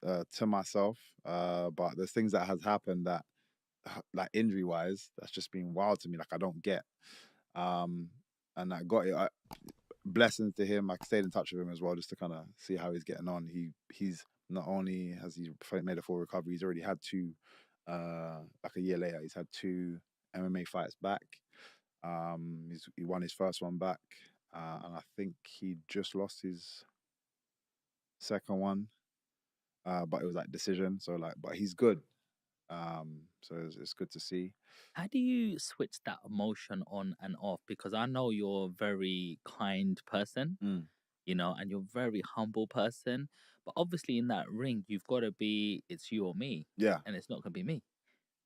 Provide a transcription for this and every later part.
to myself, but there's things that has happened that, like injury wise, that's just been wild to me. Like I don't get. Um, and I got it. Blessings to him. I stayed in touch with him as well, just to kind of see how he's getting on. He's not only has he made a full recovery, he's already had two. Like a year later, he's had two MMA fights back. He won his first one back, and I think he just lost his second one. But it was like decision. So like, but he's good. So it's good to see. How do you switch that emotion on and off? Because I know you're a very kind person, Mm. and you're a very humble person. But obviously, in that ring, you've got to be, it's you or me, Yeah. and it's not going to be me.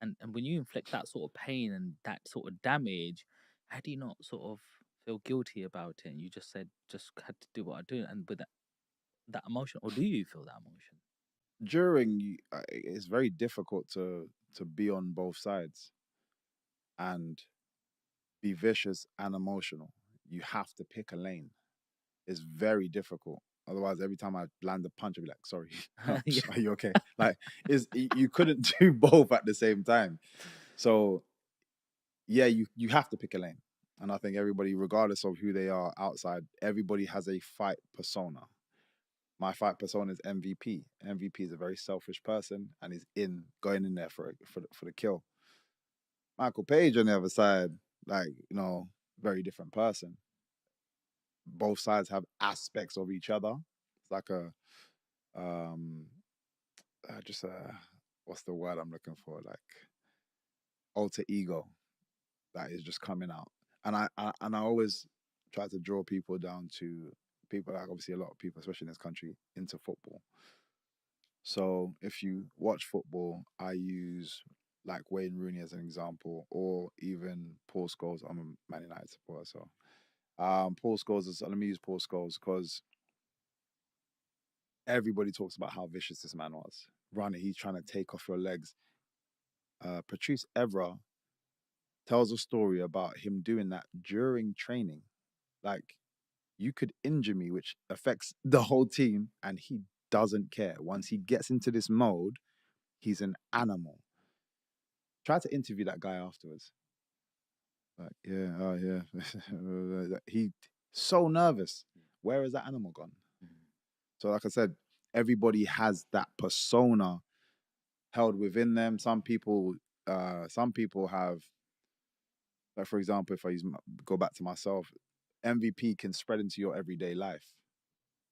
And when you inflict that sort of pain and that sort of damage, how do you not sort of feel guilty about it? And you just said, just had to do what I do, and with that emotion, or do you feel that emotion? It's very difficult to be on both sides and be vicious and emotional. You have to pick a lane. It's very difficult. Otherwise, every time I land a punch, I'll be like, "Sorry, Yeah. are you okay?" Like, you couldn't do both at the same time. So yeah, you have to pick a lane. And I think everybody, regardless of who they are outside, everybody has a fight persona. My fight persona is MVP. MVP is a very selfish person and is going in there for the kill. Michael Page on the other side, like, very different person. Both sides have aspects of each other. It's like a um just what's the word I'm looking for? Like alter ego that is just coming out. And I always try to draw people down to people, like obviously a lot of people, especially in this country, into football. So if you watch football, I use like Wayne Rooney as an example, or even Paul Scholes. I'm a Man United supporter, so Paul Scholes is. Let me use Paul Scholes because everybody talks about how vicious this man was. Running, he's trying to take off your legs. Patrice Evra tells a story about him doing that during training. Like, you could injure me, which affects the whole team, and he doesn't care. Once he gets into this mode, he's an animal. Try to interview that guy afterwards. Like, yeah, oh yeah. He so nervous. Where is that animal gone? So, like I said, everybody has that persona held within them. Some people have, like for example, if I go back to myself, MVP can spread into your everyday life.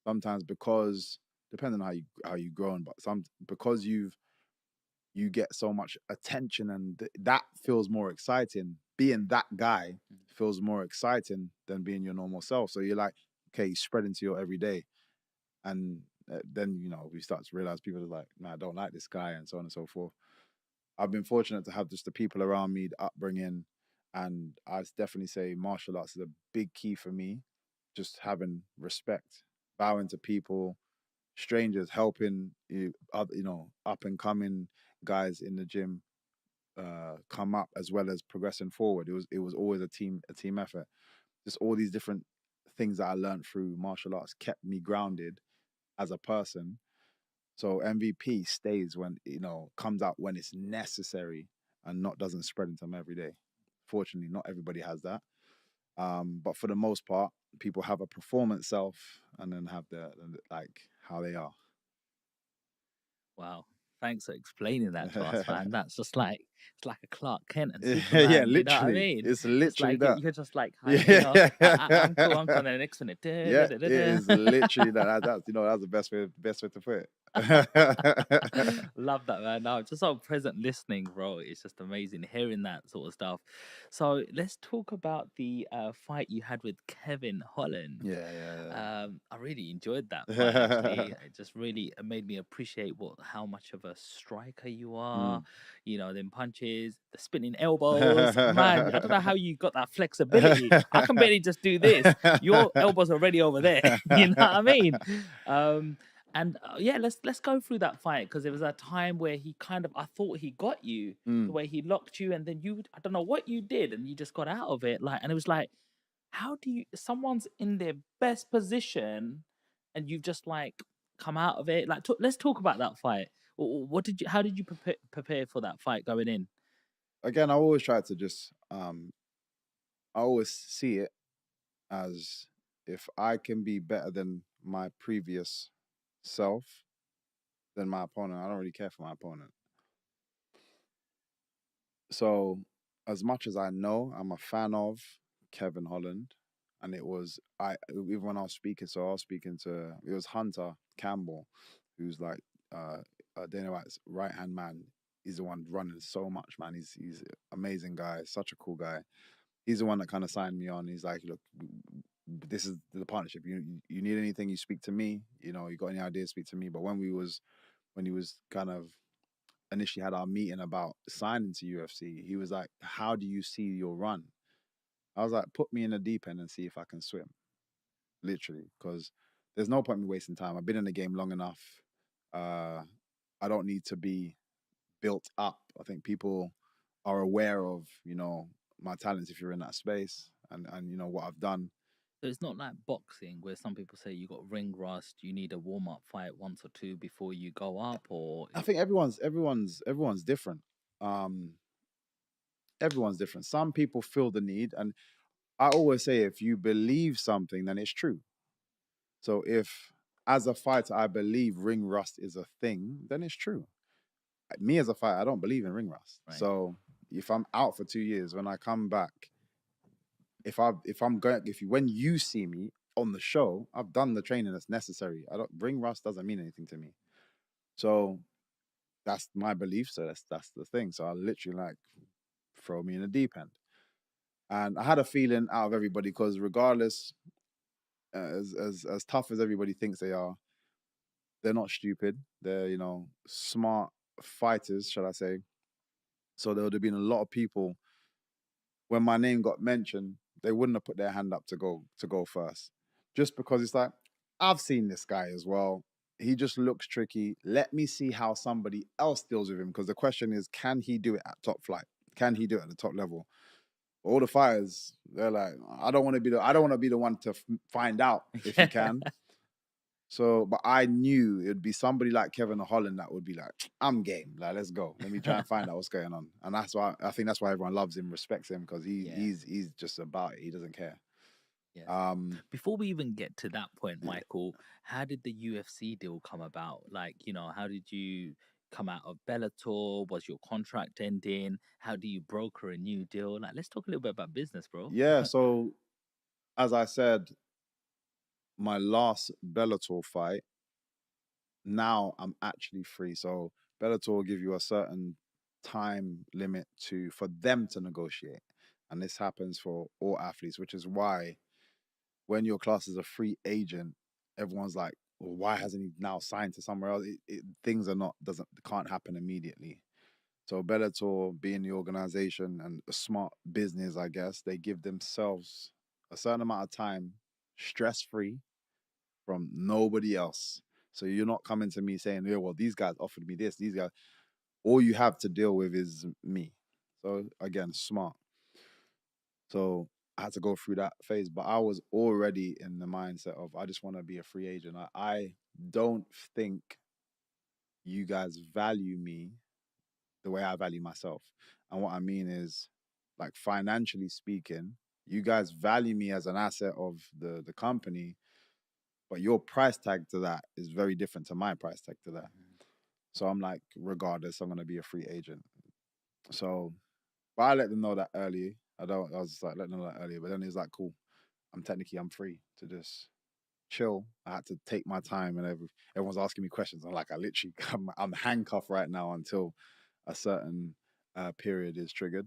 Sometimes because depending on how you grown, but some because you get so much attention and that feels more exciting. Being that guy feels more exciting than being your normal self. So you're like, okay, you spread into your everyday, and then we start to realize people are like, nah, I don't like this guy, and so on and so forth. I've been fortunate to have just the people around me, the upbringing, and I definitely say martial arts is a big key for me. Just having respect, bowing to people, strangers, helping up and coming guys in the gym come up as well as progressing forward. It was always a team effort. Just all these different things that I learned through martial arts kept me grounded as a person. So MVP stays when comes out when it's necessary and not doesn't spread into them every day. Fortunately, not everybody has that. But for the most part, people have a performance self and then have like how they are. Wow. Thanks for explaining that to us, man. That's just like it's like a Clark Kent and Yeah, Superman. You know what I literally. mean? It's It's literally like that. you're just like, Yeah. I'm cool. I'm cool. And the next minute, Yeah, it is literally that. That's the best way to put it. love that, man. No, just so present listening, bro. It's just amazing hearing that sort of stuff. So let's talk about the fight you had with Kevin Holland. Yeah, I really enjoyed that fight. Actually, yeah. it just really made me appreciate how much of a striker you are. Mm. Them punches, the spinning elbows. Man, I don't know how you got that flexibility. I can barely just do this. Your elbows are already over there. You know what I mean? Um, and yeah, let's go through that fight because there was a time where he kind of I thought he got you the Mm. way he locked you, and then I don't know what you did, and you just got out of it. Like, and it was like, how do you? Someone's in their best position, and you've just like come out of it? Like, let's talk about that fight. What did you? How did you prepare for that fight going in? Again, I always try to just I always see it as if I can be better than my previous self, than my opponent. I don't really care for my opponent. So, as much as I know, I'm a fan of Kevin Holland, and it was even when I was speaking. So I was speaking to it was Hunter Campbell, who's like Dana White's right hand man. He's the one running so much, man. He's an amazing guy, such a cool guy. He's the one that kind of signed me on. He's like, look, this is the partnership. You need anything, you speak to me. You know, you got any ideas, speak to me. But when he was kind of initially had our meeting about signing to UFC, he was like, how do you see your run? I was like, put me in the deep end and see if I can swim. Literally, because there's no point in me wasting time. I've been in the game long enough. I don't need to be built up. I think people are aware of, my talents if you're in that space and what I've done. So it's not like boxing where some people say you got ring rust, you need a warm up fight once or two before you go up, or I think everyone's different. Um, everyone's different. Some people feel the need, and I always say if you believe something, then it's true. So if as a fighter I believe ring rust is a thing, then it's true. Me as a fighter, I don't believe in ring rust. Right. So if I'm out for 2 years, when I come back, when you see me on the show, I've done the training that's necessary. I don't ring rust doesn't mean anything to me. So that's my belief. So that's the thing. So I literally like throw me in the deep end. And I had a feeling out of everybody because regardless, as tough as everybody thinks they are, they're not stupid. They're smart fighters, shall I say? So there would have been a lot of people when my name got mentioned, they wouldn't have put their hand up to go first, just because it's like I've seen this guy as well. He just looks tricky. Let me see how somebody else deals with him, because the question is, can he do it at top flight? Can he do it at the top level? All the fighters, they're like, I don't want to be the one to find out if he can. So, but I knew it'd be somebody like Kevin Holland that would be like, I'm game. Like, let's go. Let me try and find out what's going on. And that's why I think that's why everyone loves him, respects him, because he's just about it. He doesn't care. Yeah. Before we even get to that point, Michael, how did the UFC deal come about? Like, how did you come out of Bellator? Was your contract ending? How do you broker a new deal? Like, let's talk a little bit about business, bro. Yeah. So, as I said, my last Bellator fight, now I'm actually free. So Bellator will give you a certain time limit for them to negotiate. And this happens for all athletes, which is why when your class is a free agent, everyone's like, well, why hasn't he now signed to somewhere else? Things can't happen immediately. So Bellator, being the organization and a smart business, I guess, they give themselves a certain amount of time, stress-free, from nobody else. So you're not coming to me saying, yeah, well, these guys offered me this, these guys. All you have to deal with is me. So again, smart. So I had to go through that phase, but I was already in the mindset of I just want to be a free agent. I don't think you guys value me the way I value myself. And what I mean is, like, financially speaking, you guys value me as an asset of the company, but your price tag to that is very different to my price tag to that. So I'm like, regardless, I'm gonna be a free agent. So, but I let them know that early. I was just like, let them know that earlier. But then it's like, cool. I'm free to just chill. I had to take my time, and everyone's asking me questions. I'm like, I'm handcuffed right now until a certain period is triggered.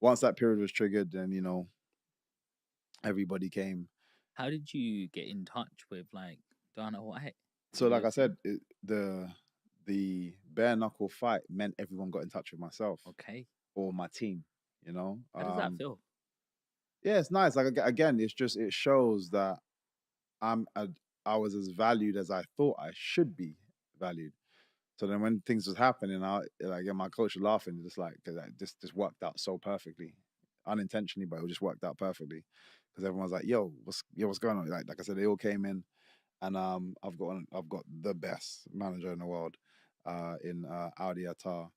Once that period was triggered, then everybody came. How did you get in touch with like Dana White? So, like I said, the bare knuckle fight meant everyone got in touch with myself. Okay. Or my team. How does that feel? Yeah, it's nice. Like, again, it shows that I was as valued as I thought I should be valued. So then when things was happening, my coach was laughing, just like, cause this just worked out so perfectly, unintentionally, but it just worked out perfectly, because everyone's like, yo, what's going on? Like I said, they all came in, and I've got the best manager in the world, in Audi Attar.